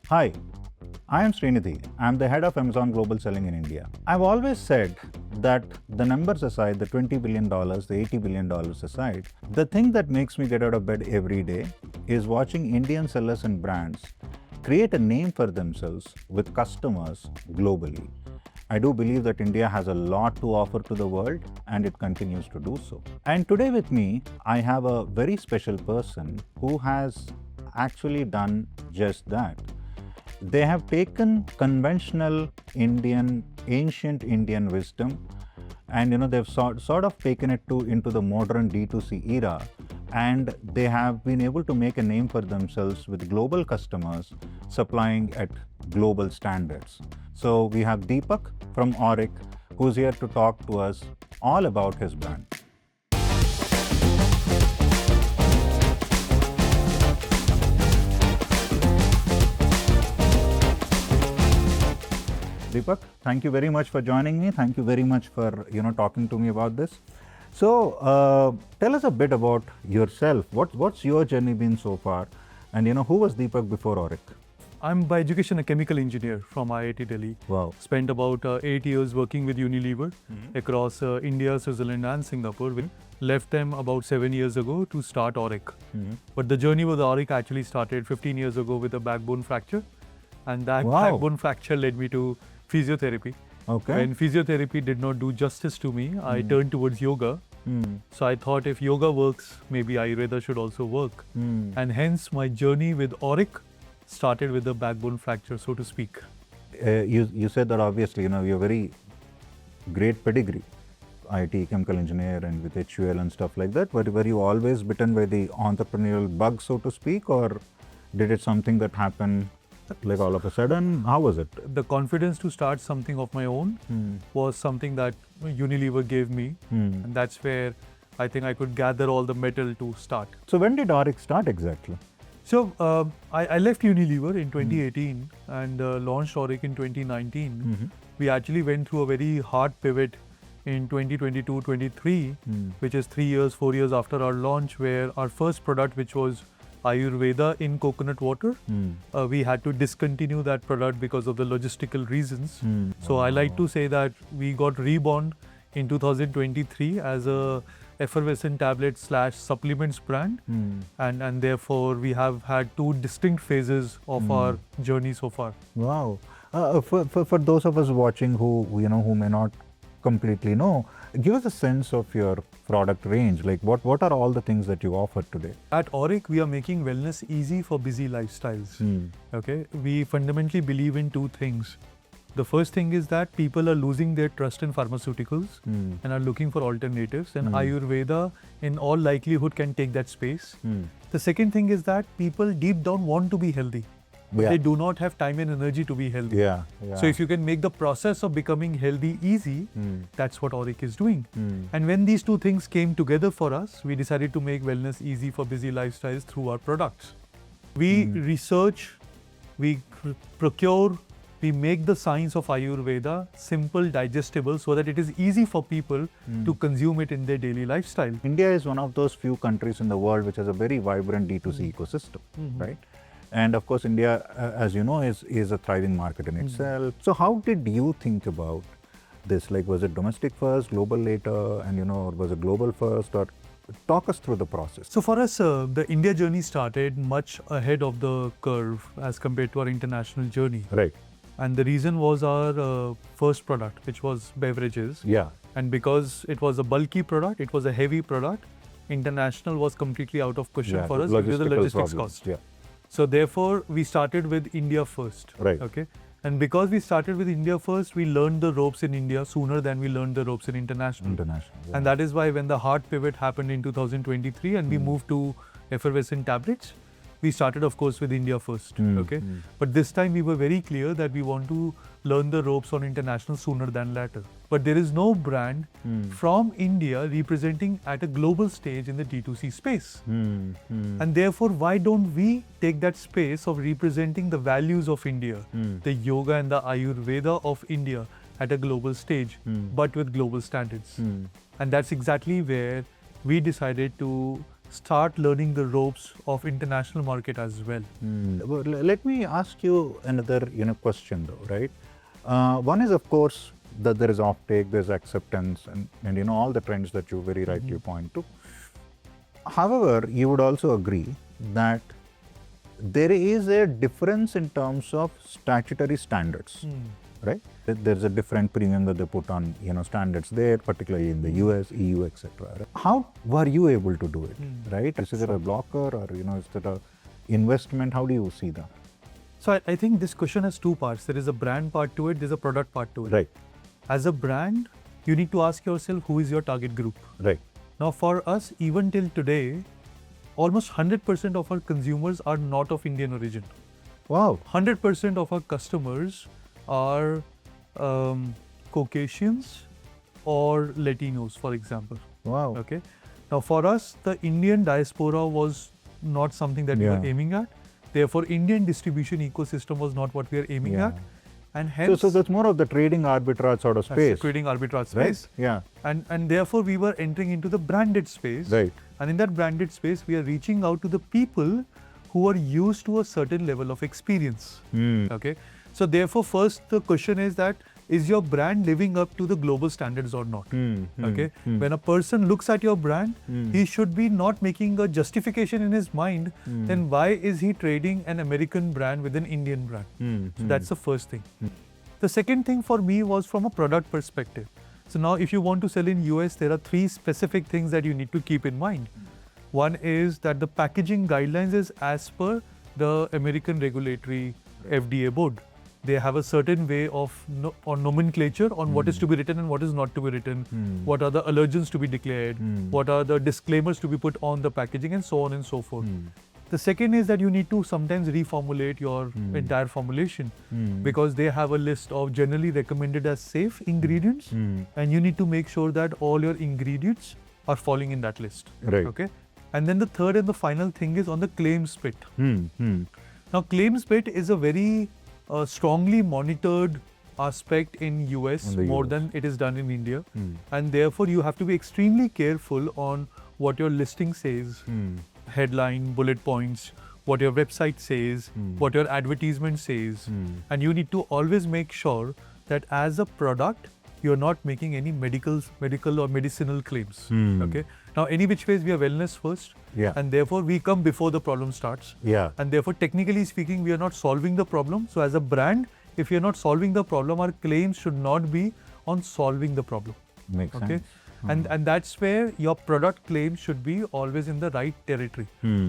Hi, I am Srinidhi. I'm the head of Amazon Global Selling in India. I've always said that the numbers aside, the $20 billion, the $80 billion aside, the thing that makes me get out of bed every day is watching Indian sellers and brands create a name for themselves with customers globally. I do believe that India has a lot to offer to the world and it continues to do so. And today with me, I have a very special person who has actually done just that. They have taken conventional Indian, ancient Indian wisdom and they've sort of taken it into the modern D2C era, and they have been able to make a name for themselves with global customers supplying at global standards. So we have Deepak from Auric, who's here to talk to us all about his brand. Deepak, thank you very much for joining me. Thank you very much for talking to me about this. So tell us a bit about yourself. What's your journey been so far? And who was Deepak before Oric? I'm by education a chemical engineer from IIT Delhi. Wow. Spent about 8 years working with Unilever across India, Switzerland and Singapore. We left them about 7 years ago to start Oric. But the journey with Oric actually started 15 years ago with a backbone fracture. And that backbone fracture led me to physiotherapy. Okay. When physiotherapy did not do justice to me, I turned towards yoga. So I thought if yoga works, maybe Ayurveda should also work. And hence my journey with Oric started with the backbone fracture, so to speak. You said that obviously, you're very great pedigree, IT, chemical engineer and with HUL and stuff like that. But were you always bitten by the entrepreneurial bug, so to speak, or did it something that happened like all of a sudden? How was it? The confidence to start something of my own was something that Unilever gave me. And that's where I think I could gather all the metal to start. So when did Auric start exactly? So I left Unilever in 2018 and launched Auric in 2019. We actually went through a very hard pivot in 2022-23, which is 3 years, 4 years after our launch, where our first product, which was Ayurveda in coconut water, we had to discontinue that product because of the logistical reasons. So I like to say that we got reborn in 2023 as a effervescent tablet / supplements brand, and therefore we have had two distinct phases of our journey so far. Wow. For those of us watching who may not completely know, give us a sense of your product range. Like what are all the things that you offer today? At Auric, we are making wellness easy for busy lifestyles. Okay, we fundamentally believe in two things. The first thing is that people are losing their trust in pharmaceuticals and are looking for alternatives, and Ayurveda in all likelihood can take that space. The second thing is that people deep down want to be healthy. But they do not have time and energy to be healthy. So if you can make the process of becoming healthy easy, that's what Auric is doing. And when these two things came together for us, we decided to make wellness easy for busy lifestyles through our products. We research, we procure, we make the science of Ayurveda simple, digestible, so that it is easy for people to consume it in their daily lifestyle. India is one of those few countries in the world which has a very vibrant D2C ecosystem, right? And of course, India, as you know, is a thriving market in itself. So how did you think about this? Like, was it domestic first, global later, and or was it global first? Or talk us through the process. So for us, the India journey started much ahead of the curve as compared to our international journey. Right. And the reason was our first product, which was beverages. Yeah. And because it was a bulky product, it was a heavy product, international was completely out of question for us due to the logistics cost. Yeah. So therefore, we started with India first. Right. Okay. And because we started with India first, we learned the ropes in India sooner than we learned the ropes in international. Yeah. And that is why when the hard pivot happened in 2023 and we moved to effervescent tablets, we started, of course, with India first. Okay. But this time we were very clear that we want to learn the ropes on international sooner than later. But there is no brand from India representing at a global stage in the D2C space. And therefore, why don't we take that space of representing the values of India, the yoga and the Ayurveda of India at a global stage, but with global standards. And that's exactly where we decided to start learning the ropes of international market as well. Well, let me ask you another question though, right? One is of course that there is offtake, there's acceptance, and all the trends that you very rightly point to. However, you would also agree that there is a difference in terms of statutory standards, right? There's a different premium that they put on standards there, particularly in the US, EU, etc. How were you able to do it, right? Is it a blocker, or is it a investment? How do you see that? So I think this question has two parts. There is a brand part to it, there's a product part to it. Right. As a brand, you need to ask yourself who is your target group. Right. Now for us, even till today, almost 100% of our consumers are not of Indian origin. Wow. 100% of our customers are Caucasians or Latinos, for example. Wow. Okay. Now for us, the Indian diaspora was not something that we were aiming at. Therefore, Indian distribution ecosystem was not what we are aiming at. And hence, so that's more of the trading arbitrage sort of space. Trading arbitrage space. Right? Yeah. And therefore, we were entering into the branded space. Right. And in that branded space, we are reaching out to the people who are used to a certain level of experience. Okay. So therefore, first the question is that, is your brand living up to the global standards or not? Okay. When a person looks at your brand, he should be not making a justification in his mind, then why is he trading an American brand with an Indian brand? So that's the first thing. The second thing for me was from a product perspective. So now if you want to sell in US, there are 3 specific things that you need to keep in mind. One is that the packaging guidelines is as per the American regulatory FDA board. They have a certain way of nomenclature on what is to be written and what is not to be written, what are the allergens to be declared, what are the disclaimers to be put on the packaging, and so on and so forth. The second is that you need to sometimes reformulate your entire formulation because they have a list of generally recommended as safe ingredients, and you need to make sure that all your ingredients are falling in that list. Right. Okay. And then the third and the final thing is on the claims bit. Now, claims bit is a very strongly monitored aspect in US more than it is done in India, and therefore you have to be extremely careful on what your listing says, headline, bullet points, what your website says, what your advertisement says, and you need to always make sure that as a product you're not making any medical or medicinal claims. Okay. Now, any which ways we are wellness first, and therefore we come before the problem starts. And therefore, technically speaking, we are not solving the problem. So, as a brand, if we are not solving the problem, our claims should not be on solving the problem. Makes sense. And that's where your product claim should be always in the right territory.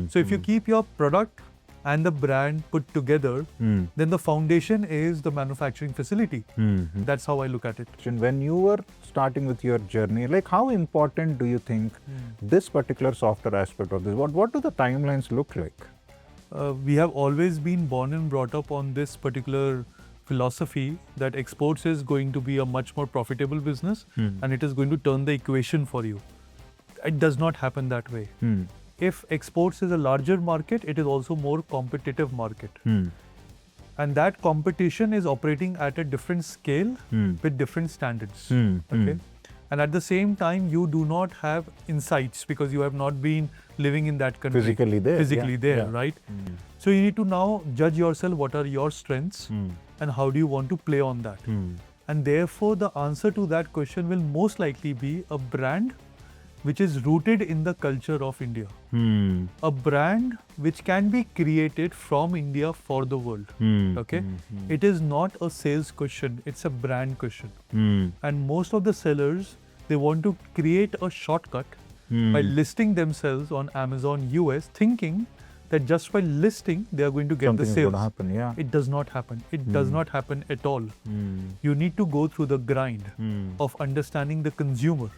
So, if you keep your product and the brand put together, then the foundation is the manufacturing facility. That's how I look at it. When you were starting with your journey, like how important do you think this particular software aspect of this, what do the timelines look like? We have always been born and brought up on this particular philosophy that exports is going to be a much more profitable business and it is going to turn the equation for you. It does not happen that way. If exports is a larger market, it is also more competitive market. And that competition is operating at a different scale with different standards. Okay. And at the same time, you do not have insights because you have not been living in that country. Physically there. Right? So you need to now judge yourself what are your strengths and how do you want to play on that. And therefore, the answer to that question will most likely be a brand which is rooted in the culture of India. A brand which can be created from India for the world. Okay? It is not a sales question, it's a brand question. And most of the sellers, they want to create a shortcut by listing themselves on Amazon US, thinking that just by listing, they are going to get Something the sales. Is going to happen, It does not happen. It does not happen at all. You need to go through the grind of understanding the consumer,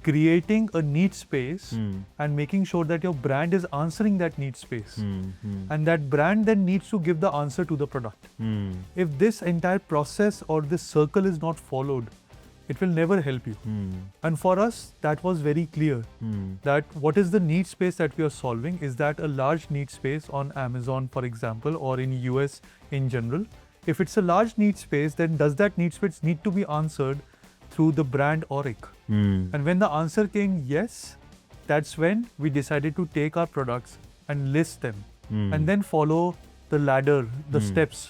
creating a need space and making sure that your brand is answering that need space. And that brand then needs to give the answer to the product. If this entire process or this circle is not followed, it will never help you. And for us, that was very clear that what is the need space that we are solving is that a large need space on Amazon, for example, or in US in general. If it's a large need space, then does that need space need to be answered through the brand Oric? And when the answer came yes, that's when we decided to take our products and list them Mm. and then follow the ladder, the steps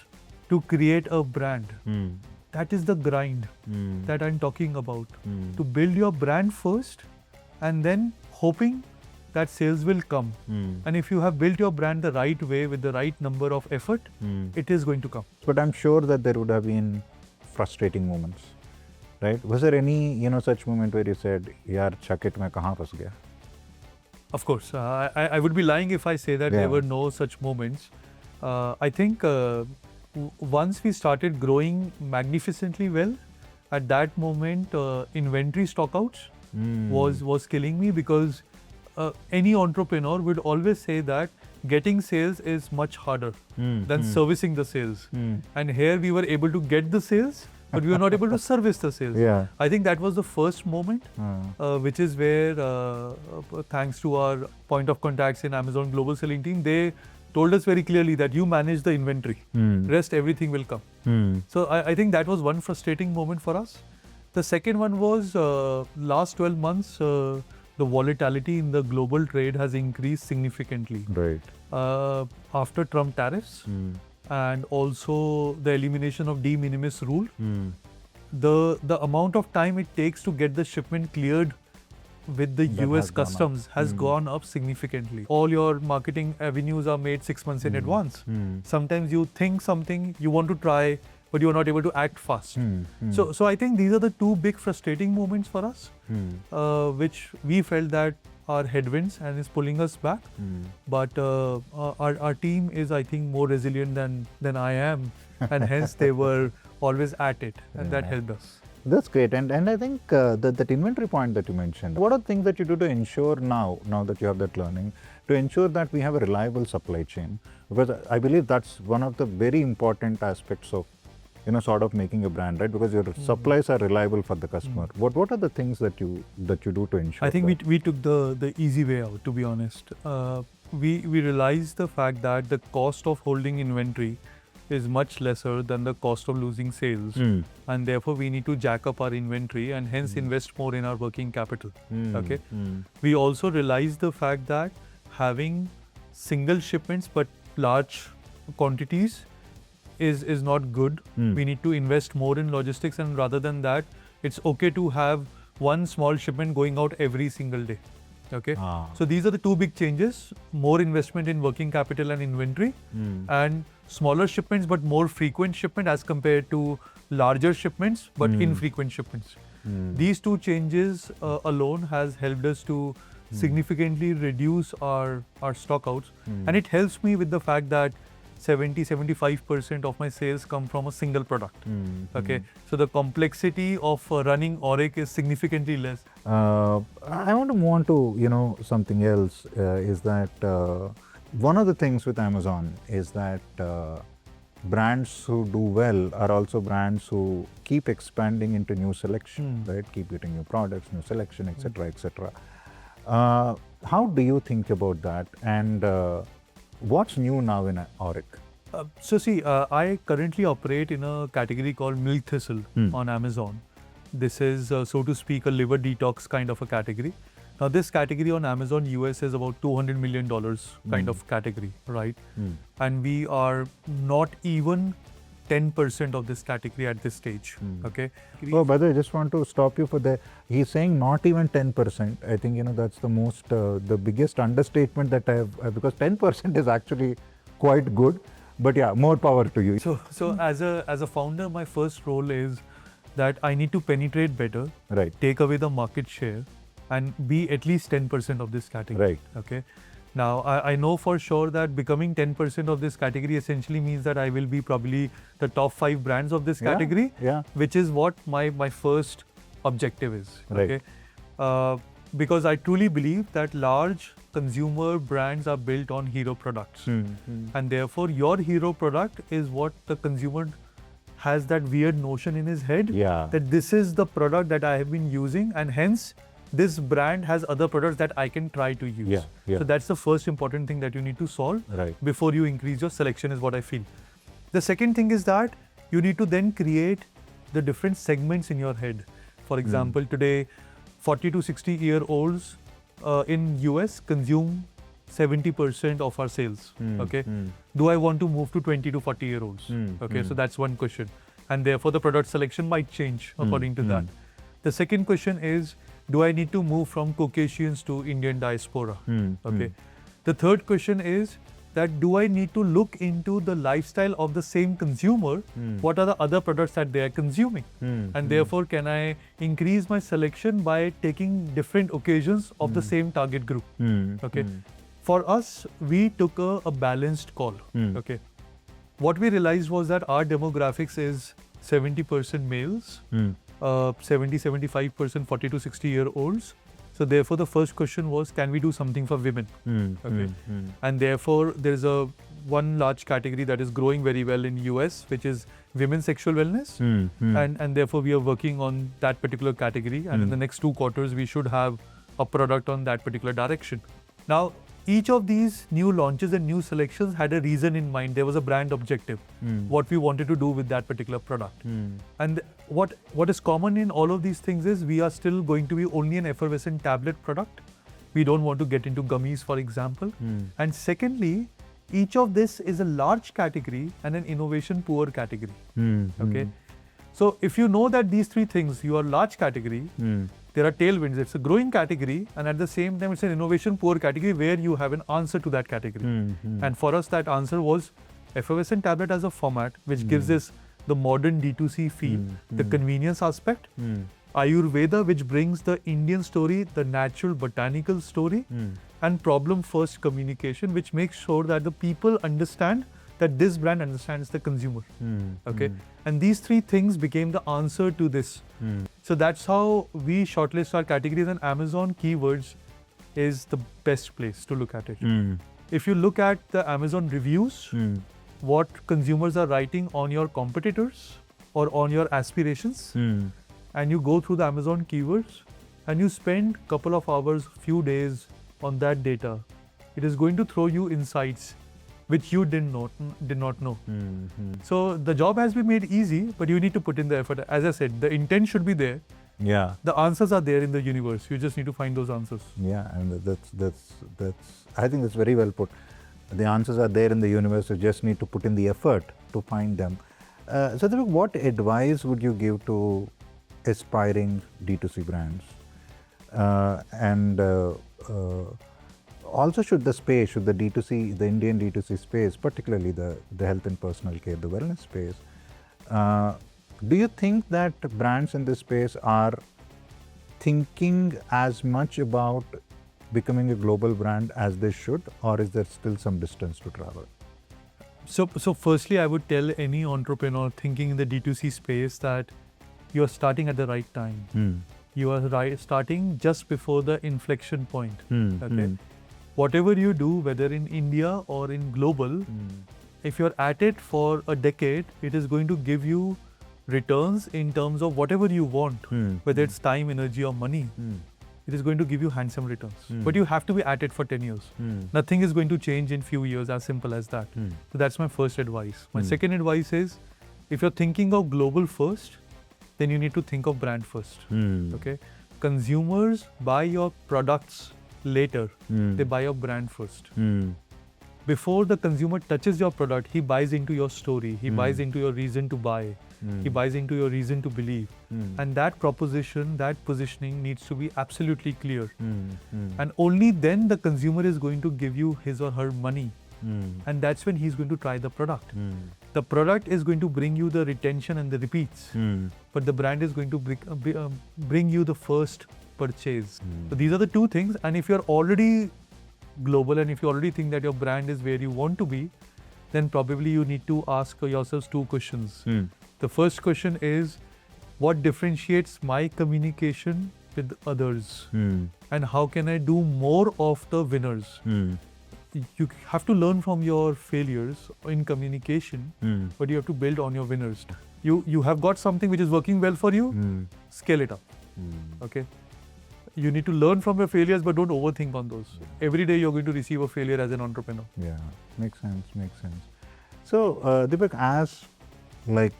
to create a brand. Mm. That is the grind Mm. that I'm talking about. Mm. To build your brand first and then hoping that sales will come. Mm. And if you have built your brand the right way with the right number of effort, Mm. it is going to come. But I'm sure that there would have been frustrating moments, right? Was there any, such moment where you said, "Yaar, chuck it, मैं कहाँ फंस गया?" Of course, I would be lying if I say that there Yeah. were no such moments. I think once we started growing magnificently well, at that moment, inventory stockouts Mm. was killing me because any entrepreneur would always say that getting sales is much harder than servicing the sales. Mm. And here we were able to get the sales, but we were not able to service the sales. Yeah. I think that was the first moment, which is where, thanks to our point of contacts in Amazon Global Selling Team, they told us very clearly that you manage the inventory. Mm. Rest, everything will come. Mm. So I think that was one frustrating moment for us. The second one was last 12 months, the volatility in the global trade has increased significantly. Right. After Trump tariffs and also the elimination of de minimis rule, Mm. the amount of time it takes to get the shipment cleared with the That US has gone up. customs has gone up significantly. All your marketing avenues are made 6 months in advance. Mm. Sometimes you think something, you want to try, but you are not able to act fast. Mm. Mm. So I think these are the two big frustrating moments for us, which we felt that are headwinds and is pulling us back. But our team is, I think, more resilient than I am, and hence they were always at it, and that Yeah. helped us. That's great. And I think that inventory point that you mentioned, what are the things that you do to ensure now that you have that learning, to ensure that we have a reliable supply chain? Because I believe that's one of the very important aspects of, sort of making a brand, right? Because your supplies are reliable for the customer. What are the things that you do to ensure I think that? we took the easy way out, to be honest. We realized the fact that the cost of holding inventory is much lesser than the cost of losing sales. And therefore we need to jack up our inventory and hence invest more in our working capital. Okay. We also realized the fact that having single shipments but large quantities is not good. We need to invest more in logistics, and rather than that, it's okay to have one small shipment going out every single day. Okay. So these are the two big changes: more investment in working capital and inventory, and smaller shipments but more frequent shipment as compared to larger shipments but infrequent shipments. These two changes alone has helped us to significantly reduce our stockouts, and it helps me with the fact that 70-75% of my sales come from a single product. Okay, so the complexity of running Oric is significantly less. I want to move on to something else. Is that one of the things with Amazon is that brands who do well are also brands who keep expanding into new selection, right? Keep getting new products, new selection, etc., etc. How do you think about that? And what's new now in Auric? So see, I currently operate in a category called milk thistle on Amazon. This is, so to speak, a liver detox kind of a category. Now this category on Amazon US is about $200 million kind of category, right? And we are not even 10% of this category at this stage, okay? Oh, by the way, I just want to stop you for that. He's saying not even 10%. I think, that's the most, the biggest understatement that I have, because 10% is actually quite good. But yeah, more power to you. So as a founder, my first role is that I need to penetrate better, Right. take away the market share, and be at least 10% of this category. Right. Okay. Now I know for sure that becoming 10% of this category essentially means that I will be probably the top 5 brands of this category, Yeah. which is what my first objective is. Right. Okay. Because I truly believe that large consumer brands are built on hero products, and therefore your hero product is what the consumer has that weird notion in his head that this is the product that I have been using, and hence this brand has other products that I can try to use. So that's the first important thing that you need to solve before you increase your selection, is what I feel. The second thing is that you need to then create the different segments in your head. For example, today 40 to 60-year-olds in US consume 70% of our sales. Okay. Do I want to move to 20 to 40-year-olds? Okay. So that's one question. And therefore the product selection might change according to that. The second question is, do I need to move from Caucasians to Indian diaspora? Okay. The third question is that do I need to look into the lifestyle of the same consumer? What are the other products that they are consuming? And therefore, can I increase my selection by taking different occasions of the same target group? Okay. For us, we took a balanced call. Okay. What we realized was that our demographics is 70% males, 70-75% 40 to 60-year-olds. So therefore, the first question was, can we do something for women? Okay. And therefore, there is one large category that is growing very well in US, which is women's sexual wellness. And therefore, we are working on that particular category. And in the next 2 quarters, we should have a product on that particular direction. Now, each of these new launches and new selections had a reason in mind. There was a brand objective, what we wanted to do with that particular product. And what is common in all of these things is we are still going to be only an effervescent tablet product. We don't want to get into gummies, for example. And secondly, each of this is a large category and an innovation poor category. Okay. So if you know that these 3 things, you are large category, there are tailwinds, it's a growing category, and at the same time, it's an innovation poor category where you have an answer to that category. And for us, that answer was effervescent tablet as a format, which gives us the modern D2C feel, the convenience aspect, Ayurveda, which brings the Indian story, the natural botanical story, and problem-first communication, which makes sure that the people understand that this brand understands the consumer. Okay, and these 3 things became the answer to this. So that's how we shortlist our categories, and Amazon keywords is the best place to look at it. If you look at the Amazon reviews, what consumers are writing on your competitors or on your aspirations, and you go through the Amazon keywords and you spend couple of hours, few days on that data, it is going to throw you insights which you did not know. So the job has been made easy, but you need to put in the effort. As I said, the intent should be there. Yeah. The answers are there in the universe. You just need to find those answers. Yeah, and that's I think that's very well put. The answers are there in the universe. You just need to put in the effort to find them. So Deepak, what advice would you give to aspiring D2C brands? Also, should the D2C, the Indian D2C space, particularly the health and personal care, the wellness space, do you think that brands in this space are thinking as much about becoming a global brand as they should, or is there still some distance to travel? So firstly, I would tell any entrepreneur thinking in the D2C space that you are starting at the right time. You are starting just before the inflection point. Okay. Whatever you do, whether in India or in global, if you're at it for a decade, it is going to give you returns in terms of whatever you want, whether it's time, energy or money. It is going to give you handsome returns. But you have to be at it for 10 years. Nothing is going to change in few years, as simple as that. So that's my first advice. My second advice is, if you're thinking of global first, then you need to think of brand first. Okay. Consumers buy your products later. They buy your brand first. Before the consumer touches your product, he buys into your story. He buys into your reason to buy. He buys into your reason to believe. And that proposition, that positioning needs to be absolutely clear. And only then the consumer is going to give you his or her money. And that's when he's going to try the product. The product is going to bring you the retention and the repeats. But the brand is going to bring you the first purchase. So these are the 2 things. And if you're already global and if you already think that your brand is where you want to be, then probably you need to ask yourselves 2 questions. The first question is, what differentiates my communication with others? And how can I do more of the winners? You have to learn from your failures in communication, but you have to build on your winners. You have got something which is working well for you, scale it up. Okay. You need to learn from your failures, but don't overthink on those. Every day you're going to receive a failure as an entrepreneur. Yeah, makes sense. So, Deepak, as like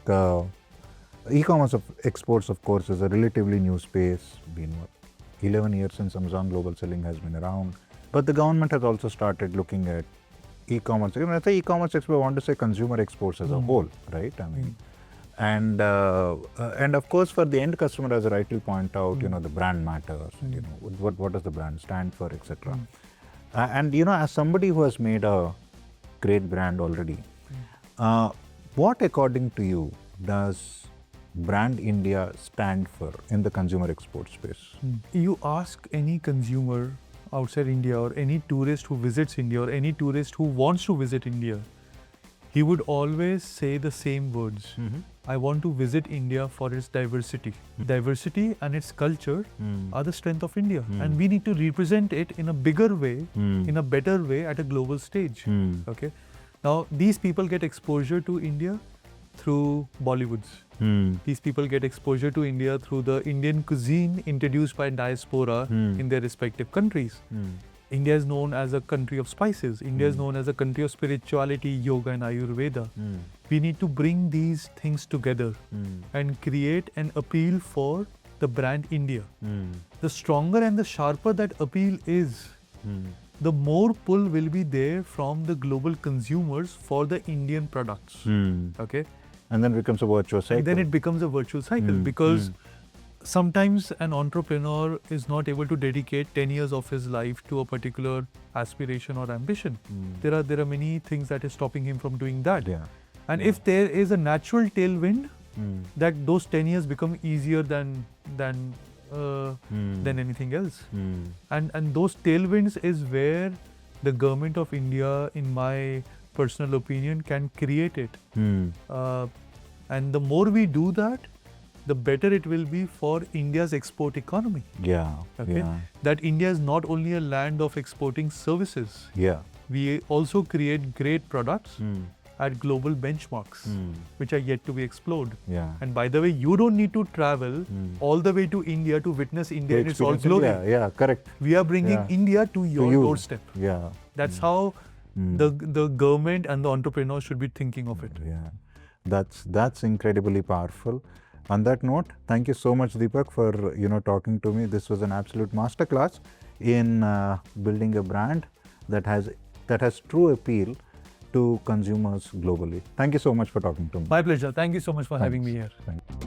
e-commerce of exports, of course, is a relatively new space, been 11 years since Amazon Global Selling has been around. But the government has also started looking at e-commerce. When I say e-commerce export, I want to say consumer exports as a whole, right? I mean, and of course, for the end customer, as I rightly point out, you know, the brand matters. You know, what does the brand stand for, etc. And you know, as somebody who has made a great brand already, what according to you does brand India stand for in the consumer export space? You ask any consumer outside India or any tourist who visits India or any tourist who wants to visit India, he would always say the same words. I want to visit India for its diversity. Diversity and its culture are the strength of India, and we need to represent it in a bigger way, in a better way at a global stage. Okay. Now, these people get exposure to India through Bollywoods. These people get exposure to India through the Indian cuisine introduced by diaspora in their respective countries. India is known as a country of spices. India is known as a country of spirituality, yoga and Ayurveda. We need to bring these things together and create an appeal for the brand India. The stronger and the sharper that appeal is, the more pull will be there from the global consumers for the Indian products. Okay. And then it becomes a virtuous cycle. And then it becomes a virtual cycle because sometimes an entrepreneur is not able to dedicate 10 years of his life to a particular aspiration or ambition. There are many things that is stopping him from doing that. And if there is a natural tailwind, that those 10 years become easier than anything else. And those tailwinds is where the government of India, in my personal opinion, can create it. And the more we do that, the better it will be for India's export economy. Okay? That India is not only a land of exporting services. We also create great products at global benchmarks, which are yet to be explored. And by the way, you don't need to travel all the way to India to witness India in its all glory. Correct. We are bringing India to your doorstep. That's how the government and the entrepreneurs should be thinking of it. That's incredibly powerful. On that note, thank you so much, Deepak, for talking to me. This was an absolute masterclass in building a brand that has true appeal to consumers globally. Thank you so much for talking to me. My pleasure. Thank you so much for having me here. Thank you.